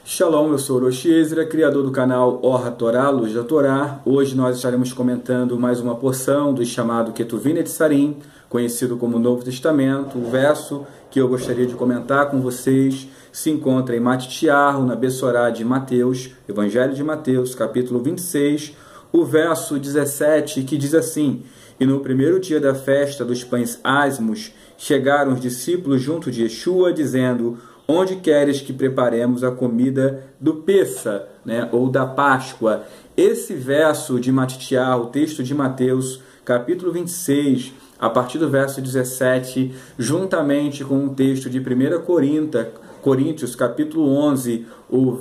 Shalom, eu sou Orochi Ezra, criador do canal Or Torá, Luz da Torá. Hoje nós estaremos comentando mais uma porção do chamado Ketuvim Netzarim, conhecido como Novo Testamento. O verso que eu gostaria de comentar com vocês se encontra em Matitiarro, na Bessorá de Mateus, Evangelho de Mateus, capítulo 26, o verso 17, que diz assim: E no primeiro dia da festa dos pães ázimos, chegaram os discípulos junto de Yeshua, dizendo: Onde queres que preparemos a comida do Pessa, ou da Páscoa? Esse verso de Matitiarro, o texto de Mateus, capítulo 26, a partir do verso 17, juntamente com o texto de 1 Coríntios, capítulo 11,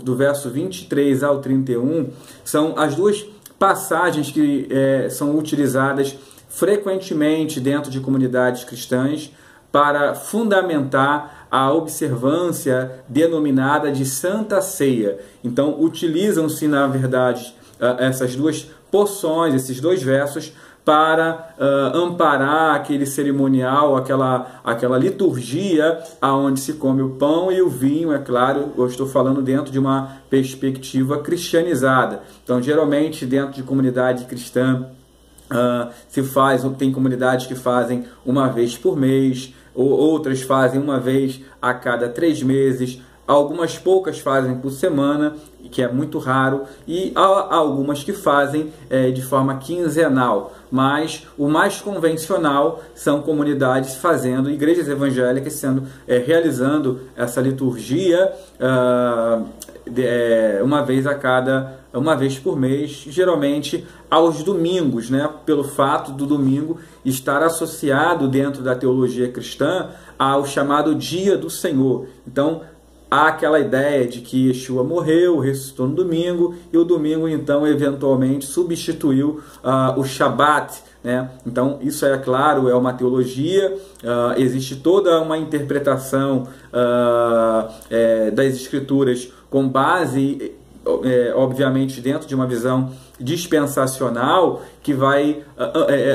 do verso 23 ao 31, são as duas passagens que são utilizadas frequentemente dentro de comunidades cristãs para fundamentar a observância denominada de Santa Ceia. Então, utilizam-se, na verdade, essas duas porções, esses dois versos, para amparar aquele cerimonial, aquela liturgia aonde se come o pão e o vinho. É claro, eu estou falando dentro de uma perspectiva cristianizada. Então, geralmente, dentro de comunidade cristã, tem comunidades que fazem uma vez por mês, outras fazem uma vez a cada 3 meses, algumas poucas fazem por semana, que é muito raro, e há algumas que fazem de forma quinzenal. Mas o mais convencional são comunidades fazendo, igrejas evangélicas realizando essa liturgia uma vez por mês, geralmente aos domingos, pelo fato do domingo estar associado dentro da teologia cristã ao chamado Dia do Senhor. Então, há aquela ideia de que Yeshua morreu, ressuscitou no domingo, e o domingo, então, eventualmente substituiu o Shabat. Então, isso é claro, é uma teologia, existe toda uma interpretação das Escrituras com base, obviamente, dentro de uma visão dispensacional, que vai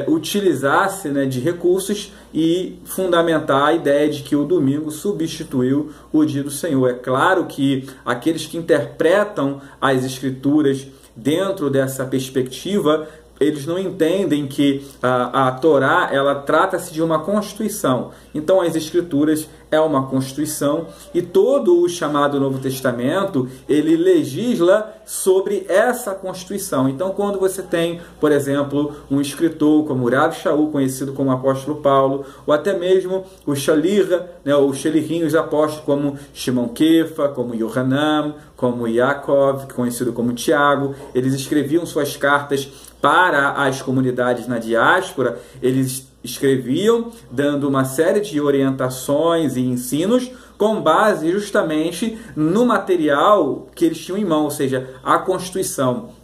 utilizar-se de recursos e fundamentar a ideia de que o domingo substituiu o dia do Senhor. É claro que aqueles que interpretam as Escrituras dentro dessa perspectiva, eles não entendem que a Torá, ela trata-se de uma constituição. Então, as Escrituras é uma constituição, e todo o chamado Novo Testamento, ele legisla sobre essa constituição. Então, quando você tem, por exemplo, um escritor como Rav Shaul, conhecido como Apóstolo Paulo, ou até mesmo o Shalirra, o Shelihim, os apóstolos como Shimon Kefa, como Yohanan, como Yaakov, conhecido como Tiago, eles escreviam suas cartas para as comunidades na diáspora. Eles escreviam dando uma série de orientações e ensinos com base justamente no material que eles tinham em mão, ou seja, a Constituição.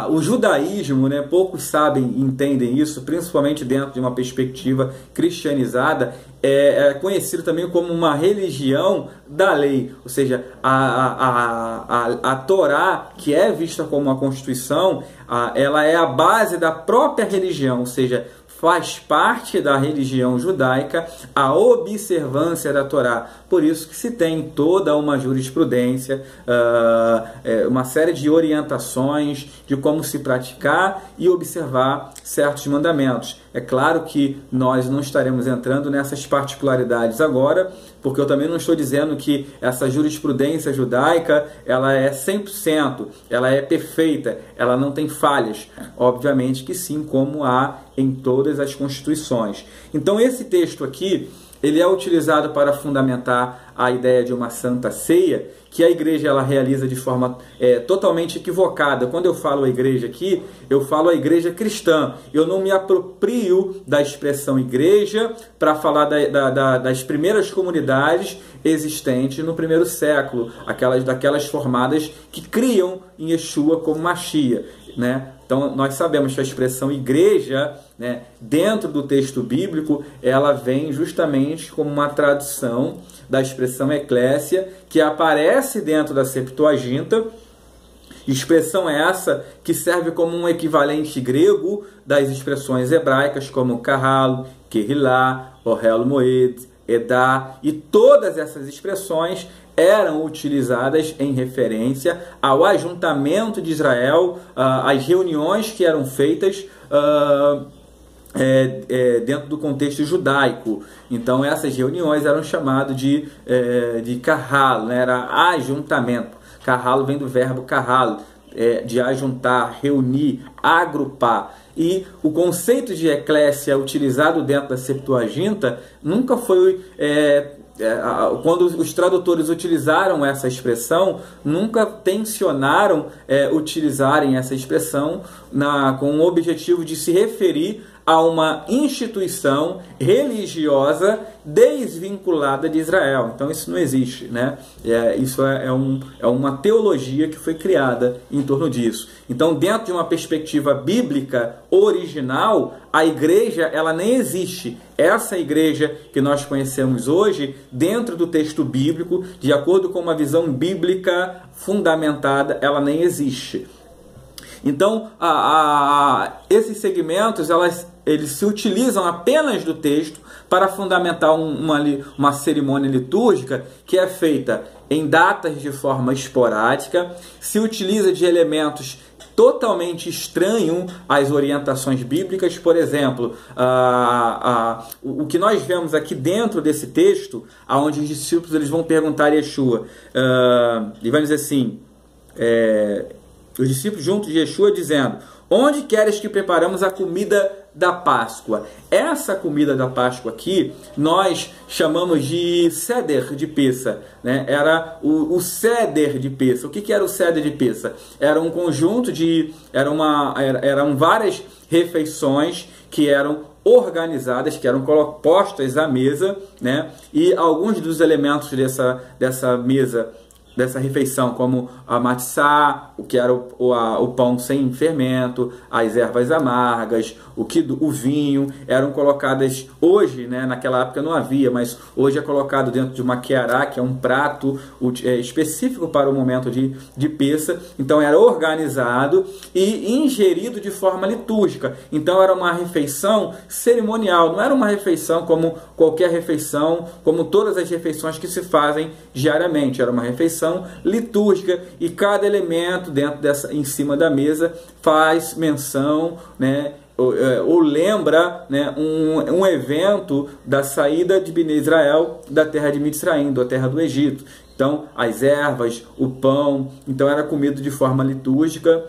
O judaísmo, poucos entendem isso, principalmente dentro de uma perspectiva cristianizada, é conhecido também como uma religião da lei, ou seja, a Torá, que é vista como uma constituição, ela é a base da própria religião, ou seja, faz parte da religião judaica a observância da Torá. Por isso que se tem toda uma jurisprudência, uma série de orientações de como se praticar e observar certos mandamentos. É claro que nós não estaremos entrando nessas particularidades agora, porque eu também não estou dizendo que essa jurisprudência judaica ela é 100%, ela é perfeita, ela não tem falhas. Obviamente que sim, como há em todas as constituições. Então, esse texto aqui, ele é utilizado para fundamentar a ideia de uma Santa Ceia, que a igreja ela realiza de forma totalmente equivocada. Quando eu falo a igreja aqui, eu falo a igreja cristã. Eu não me aproprio da expressão igreja para falar das primeiras comunidades existentes no primeiro século, daquelas formadas que criam em Yeshua como Mashiach, Então, nós sabemos que a expressão igreja, dentro do texto bíblico, ela vem justamente como uma tradução da expressão eclésia, que aparece dentro da Septuaginta, expressão essa que serve como um equivalente grego das expressões hebraicas como kahal, kehilá, ohel moed, Edá, e todas essas expressões eram utilizadas em referência ao ajuntamento de Israel, às reuniões que eram feitas dentro do contexto judaico. Então essas reuniões eram chamadas de kahal, né? Era ajuntamento. Kahal vem do verbo kahal, de ajuntar, reunir, agrupar. E o conceito de eclésia utilizado dentro da Septuaginta nunca foi... quando os tradutores utilizaram essa expressão, nunca tensionaram utilizarem essa expressão com o objetivo de se referir a uma instituição religiosa desvinculada de Israel. Então isso não existe, né? Isso é uma teologia que foi criada em torno disso. Então, dentro de uma perspectiva bíblica original, a igreja ela nem existe. Essa igreja que nós conhecemos hoje, dentro do texto bíblico, de acordo com uma visão bíblica fundamentada, ela nem existe. Então, esses segmentos, eles se utilizam apenas do texto para fundamentar uma cerimônia litúrgica que é feita em datas de forma esporádica, se utiliza de elementos totalmente estranhos às orientações bíblicas. Por exemplo, o que nós vemos aqui dentro desse texto, onde os discípulos eles vão perguntar a Yeshua, e vai dizer assim... os discípulos juntos de Yeshua dizendo: onde queres que preparamos a comida da Páscoa? Essa comida da Páscoa aqui nós chamamos de Seder de Pessa, né? Era o Seder de Pessa. O que era o Seder de Pessa? Era um conjunto eram várias refeições que eram organizadas, que eram postas à mesa, né? E alguns dos elementos dessa mesa, dessa refeição, como a matzá, o que era o pão sem fermento, as ervas amargas, o vinho, eram colocadas hoje, né, naquela época não havia, mas hoje é colocado dentro de uma keará, que é um prato específico para o momento de Pessa. Então era organizado e ingerido de forma litúrgica. Então era uma refeição cerimonial, não era uma refeição como qualquer refeição, como todas as refeições que se fazem diariamente. Era uma refeição litúrgica e cada elemento em cima da mesa faz menção, né, ou lembra, né, um evento da saída de Bnei Israel da terra de Mitzraim, da terra do Egito. Então as ervas, o pão, então era comido de forma litúrgica,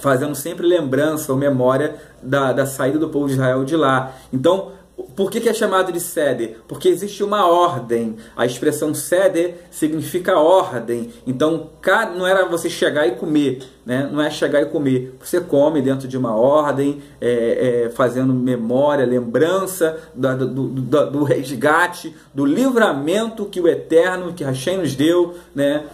fazendo sempre lembrança ou memória da saída do povo de Israel de lá. Então, por que é chamado de seder? Porque existe uma ordem. A expressão seder significa ordem. Então, não era você chegar e comer, né? Não é chegar e comer. Você come dentro de uma ordem, fazendo memória, lembrança do resgate, do livramento que o Eterno, que Hashem nos deu, né?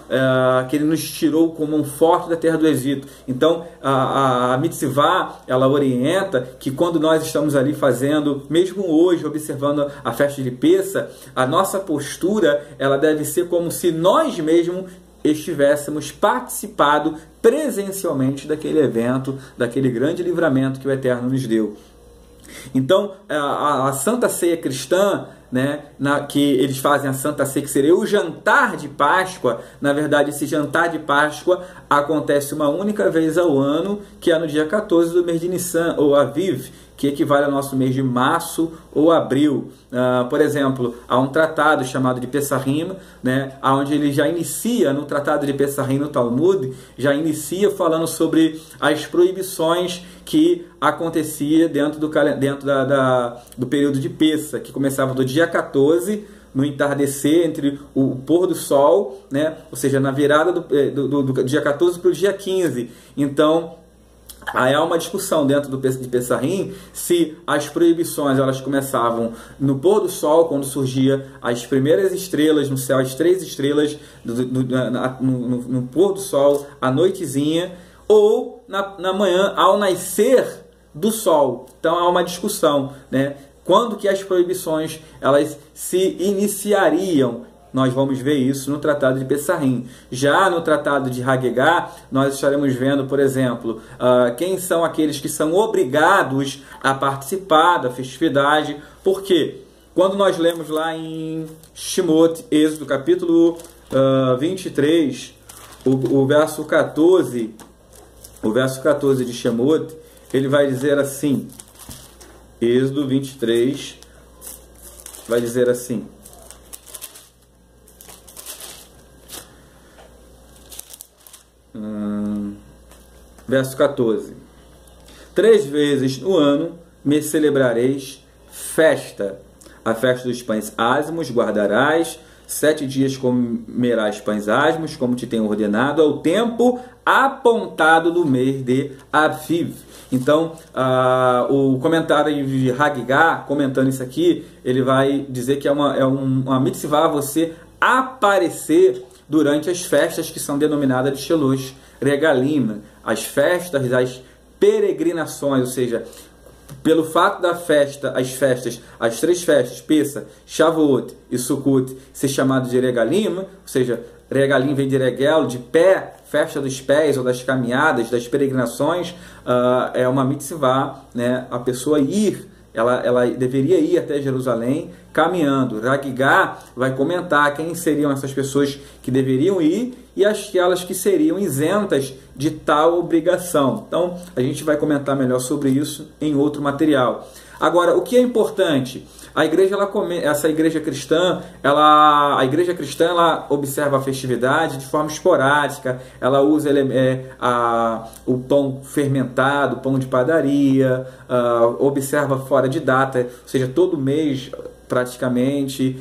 Que Ele nos tirou com mão forte da terra do Egito. Então, a mitzvah, ela orienta que quando nós estamos ali fazendo, mesmo hoje, observando a festa de Pessa, a nossa postura ela deve ser como se nós mesmos estivéssemos participado presencialmente daquele evento, daquele grande livramento que o Eterno nos deu. Então, a Santa Ceia cristã, né, que eles fazem a Santa Ceia, que seria o jantar de Páscoa. Na verdade, esse jantar de Páscoa acontece uma única vez ao ano, que é no dia 14 do mês de Nissan, ou Aviv, que equivale ao nosso mês de março ou abril. Por exemplo, há um tratado chamado de Pessahim, né, onde ele já inicia, no tratado de Pessahim no Talmud, já inicia falando sobre as proibições que acontecia dentro do período de Pessa, que começava do dia 14, no entardecer, entre o pôr do sol, né, ou seja, na virada do dia 14 para o dia 15. Então, aí há uma discussão dentro de Pessahim se as proibições elas começavam no pôr do sol, quando surgia as primeiras estrelas no céu, as 3 estrelas no pôr do sol, à noitezinha, ou na manhã, ao nascer do sol. Então há uma discussão, né? Quando que as proibições elas se iniciariam? Nós vamos ver isso no Tratado de Pessahim. Já no Tratado de Hagegá, nós estaremos vendo, por exemplo, quem são aqueles que são obrigados a participar da festividade. Por quê? quando nós lemos lá em Shemot, Êxodo, capítulo 23, o verso 14, de Shemot, ele vai dizer assim, Êxodo 23, vai dizer assim, verso 14, 3 vezes no ano me celebrareis festa, a festa dos pães ázimos guardarás, 7 dias comerás pães ázimos, como te tenho ordenado, ao tempo apontado do mês de Aviv. Então, o comentário de Hagigah, comentando isso aqui, ele vai dizer que é uma mitzvah você aparecer durante as festas que são denominadas de Shelosh Regalim, as festas, as peregrinações, ou seja, pelo fato da festa, as 3 festas, Pessa, Shavuot e Sukkot, ser chamados de Regalim, ou seja, Regalim vem de Regel, de pé, festa dos pés ou das caminhadas, das peregrinações, é uma mitzvah, né? A pessoa ela deveria ir até Jerusalém caminhando. Hagigah vai comentar quem seriam essas pessoas que deveriam ir e aquelas que seriam isentas de tal obrigação. Então, a gente vai comentar melhor sobre isso em outro material. Agora, o que é importante? A igreja, essa igreja cristã, ela observa a festividade de forma esporádica, ela usa o pão fermentado, pão de padaria, observa fora de data, ou seja, todo mês praticamente,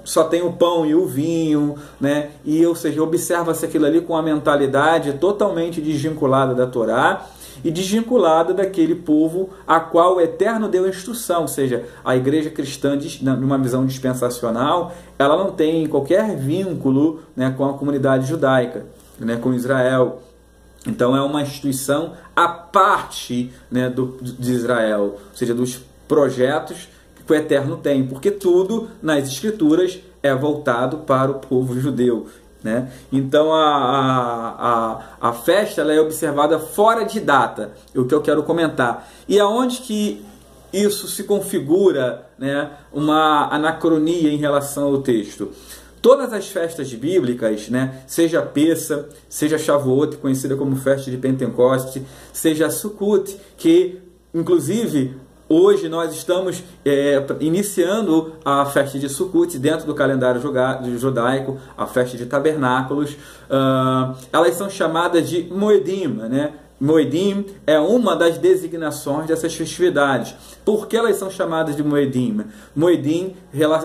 só tem o pão e o vinho, né? E, ou seja, observa-se aquilo ali com a mentalidade totalmente desvinculada da Torá e desvinculada daquele povo a qual o Eterno deu instrução, ou seja, a igreja cristã, numa visão dispensacional, ela não tem qualquer vínculo, né, com a comunidade judaica, né, com Israel. Então é uma instituição à parte, né, de Israel, ou seja, dos projetos que o Eterno tem, porque tudo nas Escrituras é voltado para o povo judeu, né? Então a festa ela é observada fora de data, é o que eu quero comentar. E aonde que isso se configura, né, uma anacronia em relação ao texto? Todas as festas bíblicas, né, seja Pessa, seja Shavuot, conhecida como festa de Pentecoste, seja Sukkot, que inclusive hoje nós estamos iniciando a festa de Sukkot dentro do calendário judaico, a festa de tabernáculos. Elas são chamadas de Moedim, né? Moedim é uma das designações dessas festividades. Por que elas são chamadas de Moedim? Moedim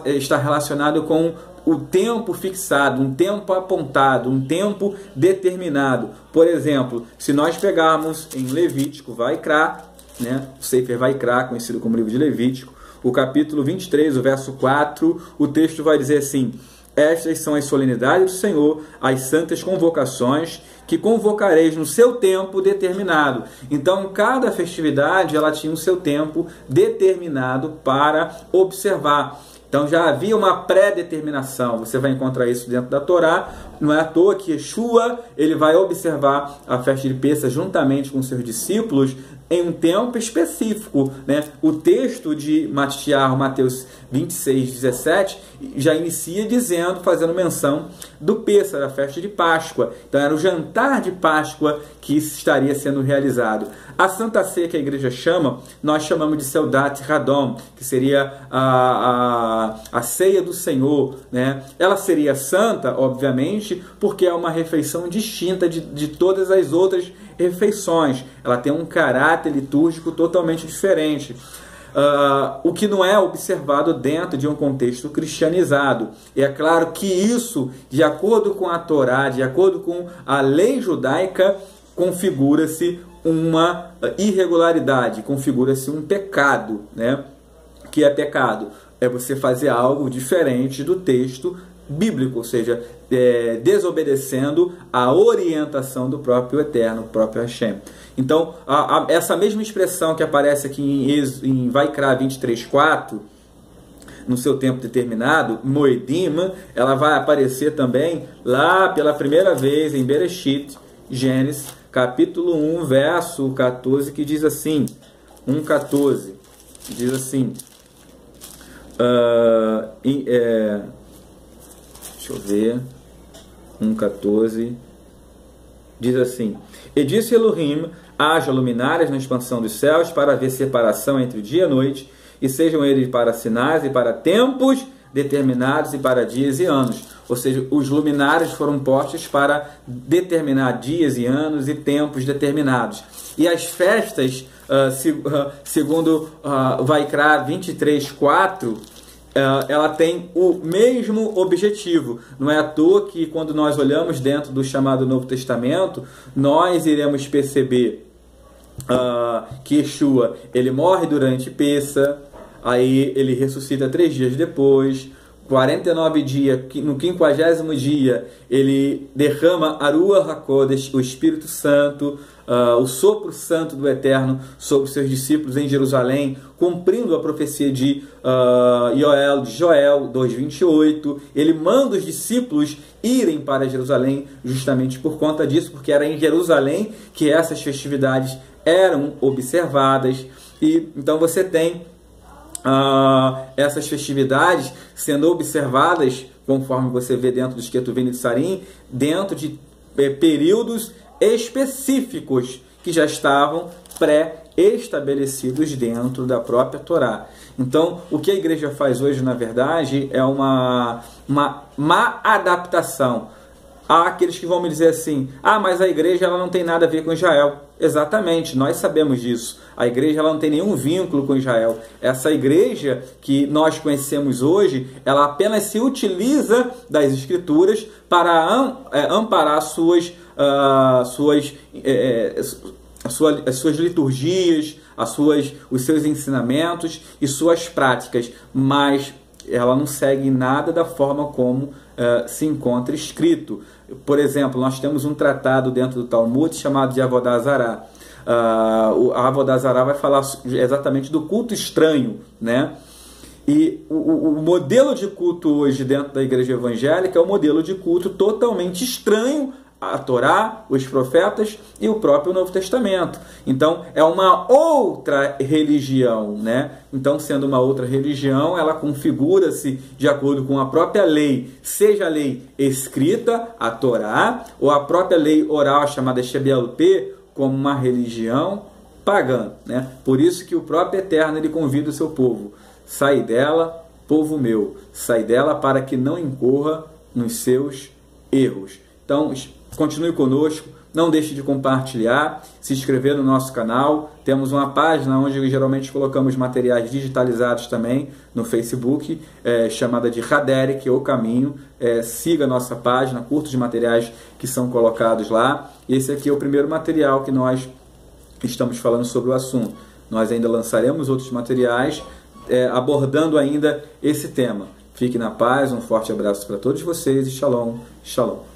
está relacionado com o tempo fixado, um tempo apontado, um tempo determinado. Por exemplo, se nós pegarmos em Levítico, Vaikra, né, o Sefer Vaikra, conhecido como livro de Levítico, o capítulo 23, o verso 4, o texto vai dizer assim: estas são as solenidades do Senhor, as santas convocações que convocareis no seu tempo determinado. Então, cada festividade ela tinha o seu tempo determinado para observar. Então já havia uma pré-determinação. Você vai encontrar isso dentro da Torá. Não é à toa que Yeshua ele vai observar a festa de Pessa juntamente com seus discípulos em um tempo específico, né? O texto de Mateus 26, 17 já inicia fazendo menção do Pessa, da festa de Páscoa. Então era o jantar de Páscoa que estaria sendo realizado. A Santa Ceia que a igreja chama, nós chamamos de Seudat Hadom, que seria a ceia do Senhor, né? Ela seria santa, obviamente, porque é uma refeição distinta de todas as outras refeições. Ela tem um caráter litúrgico totalmente diferente. O que não é observado dentro de um contexto cristianizado. E é claro que isso, de acordo com a Torá, de acordo com a lei judaica, configura-se uma irregularidade, configura-se um pecado, né? O que é pecado? É você fazer algo diferente do texto bíblico, ou seja, desobedecendo a orientação do próprio Eterno, o próprio Hashem. Então, essa mesma expressão que aparece aqui em Vaikra 23:4, no seu tempo determinado, Moedim, ela vai aparecer também lá pela primeira vez em Bereshit, Gênesis, capítulo 1, verso 14, que diz assim, 1:14, diz assim: deixa eu ver, 1,14, diz assim: E disse Elohim, haja luminárias na expansão dos céus para haver separação entre o dia e a noite, e sejam eles para sinais e para tempos determinados e para dias e anos. Ou seja, os luminares foram postos para determinar dias e anos e tempos determinados. E as festas, segundo Vaikra 23:4, ela tem o mesmo objetivo. Não é à toa que quando nós olhamos dentro do chamado Novo Testamento, nós iremos perceber que Yeshua, ele morre durante Pessa, aí ele ressuscita 3 dias depois, 49 dias, no 50º dia, ele derrama a Ruach HaKodesh, o Espírito Santo, o sopro santo do Eterno sobre os seus discípulos em Jerusalém, cumprindo a profecia de Joel 2,28. Ele manda os discípulos irem para Jerusalém justamente por conta disso, porque era em Jerusalém que essas festividades eram observadas. E então você tem essas festividades sendo observadas, conforme você vê dentro do Ketuvim de Sarim, dentro de períodos específicos que já estavam pré-estabelecidos dentro da própria Torá. Então, o que a igreja faz hoje, na verdade, é uma má adaptação. Há aqueles que vão me dizer assim: mas a igreja ela não tem nada a ver com Israel. Exatamente, nós sabemos disso. A igreja ela não tem nenhum vínculo com Israel. Essa igreja que nós conhecemos hoje, ela apenas se utiliza das escrituras para amparar as suas liturgias, os seus ensinamentos e suas práticas, mas ela não segue nada da forma como se encontra escrito. Por exemplo, nós temos um tratado dentro do Talmud chamado de Avodah Zarah. A Avodah Zarah vai falar exatamente do culto estranho, né? E o modelo de culto hoje dentro da igreja evangélica é um modelo de culto totalmente estranho a Torá, os profetas e o próprio Novo Testamento. Então, é uma outra religião, né? Então, sendo uma outra religião, ela configura-se de acordo com a própria lei, seja a lei escrita, a Torá, ou a própria lei oral, chamada Shebealpé, como uma religião pagã, né? Por isso que o próprio Eterno ele convida o seu povo: sai dela, povo meu, sai dela para que não incorra nos seus erros. Então, continue conosco, não deixe de compartilhar, se inscrever no nosso canal. Temos uma página onde geralmente colocamos materiais digitalizados também no Facebook, chamada de Haderek, ou Caminho. Siga a nossa página, curta os materiais que são colocados lá. Esse aqui é o primeiro material que nós estamos falando sobre o assunto. Nós ainda lançaremos outros materiais abordando ainda esse tema. Fique na paz, um forte abraço para todos vocês e Shalom, Shalom.